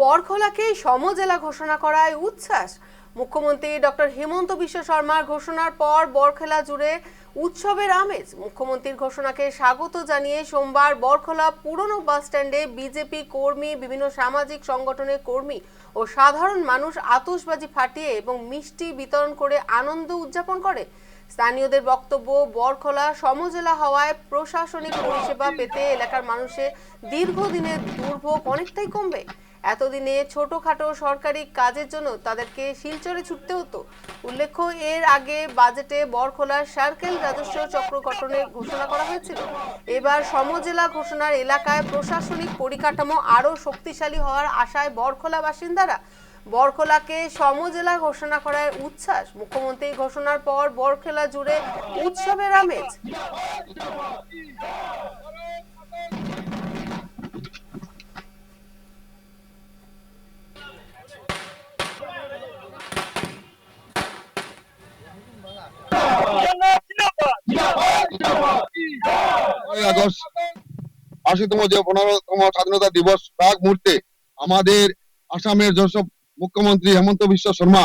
বরখোলাকে সমজেলা ঘোষণা করায় উচ্ছ্বাস। মুখ্যমন্ত্রী ডক্টর হিমন্ত বিশ্ব শর্মার ঘোষণার পর বরখোলা জুড়ে উৎসবের আমেজ। মুখ্যমন্ত্রীর ঘোষণাকে স্বাগত জানিয়ে সোমবার বরখোলা পুরনো বাস স্ট্যান্ডে বিজেপি কর্মী, বিভিন্ন সামাজিক সংগঠনের কর্মী ও সাধারণ মানুষ আতশবাজি ফাটিয়ে এবং মিষ্টি বিতরণ করে আনন্দ উদযাপন করে। স্থানীয়দের বক্তব্য, বরখোলা সমজেলা হওয়ায় প্রশাসনিক পরিষেবা পেতে এলাকার মানুষের দীর্ঘদিনের দুর্ভোগ অনেকটাই কমবে। এতদিনে ছোটখাটো সরকারি কাজের জন্য তাদেরকে শিলচরে ছুটতে হতো। উল্লেখ্য, এর আগে বাজেটে বরখোলার সার্কেল রাজস্ব চক্র গঠনের ঘোষণা করা হয়েছিল। এবার সমজেলা ঘোষণার এলাকায় প্রশাসনিক পরিকাঠামো আরও শক্তিশালী হওয়ার আশায় বরখোলা বাসিন্দারা। বরখোলাকে সমজেলা ঘোষণা করার উচ্ছ্বাস। মুখ্যমন্ত্রীর ঘোষণার পর বরখোলা জুড়ে উৎসবের আমেজ। আগস্ট ৮০তম যে ১৫তম স্বাধীনতা দিবস প্রাক মুহূর্তে আমাদের আসামের যশস্বী মুখ্যমন্ত্রী হেমন্ত বিশ্ব শর্মা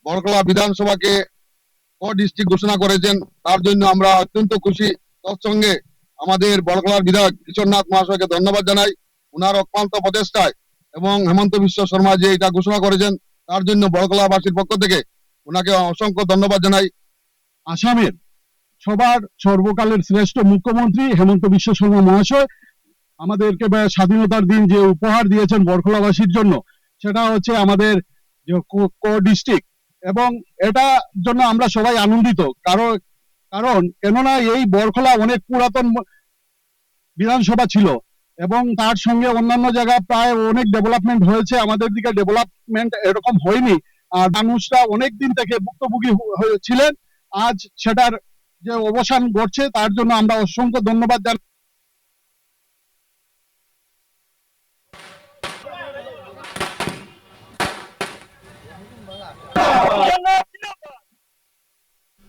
বরখোলা বিধানসভাকে ডিস্ট্রিক্ট ঘোষণা করেছেন। তার জন্য আমরা অত্যন্ত খুশি। তৎসঙ্গে আমাদের বরখোলার বিধায়ক কিশোরনাথ মহাশয়কে ধন্যবাদ জানাই উনার অক্লান্ত প্রচেষ্টায়, এবং হেমন্ত বিশ্ব শর্মা যে এটা ঘোষণা করেছেন তার জন্য বরখোলাবাসীর পক্ষ থেকে ওনাকে অসংখ্য ধন্যবাদ জানাই। আসামের সবার সর্বকালের শ্রেষ্ঠ মুখ্যমন্ত্রী হেমন্ত বিশ্ব শর্মা মহাশয় আমাদেরকে স্বাধীনতার দিন যে উপহার দিয়েছেন বরখোলাবাসীর জন্য, সেটা হচ্ছে আমাদের যে ডিস্ট্রিক্ট, এবং এটার জন্য আমরা সবাই আনন্দিত। কারণ কেননা এই বরখোলা অনেক পুরাতন বিধানসভা ছিল এবং তার সঙ্গে অন্যান্য জায়গা প্রায় অনেক ডেভেলপমেন্ট হয়েছে, আমাদের দিকে ডেভেলপমেন্ট এরকম হয়নি। আর মানুষরা অনেক দিন থেকে ভুক্তভোগী হয়েছিলেন, আজ সেটার যে অবসান ঘটছে তার জন্য আমরা অসংখ্য ধন্যবাদ জানাই।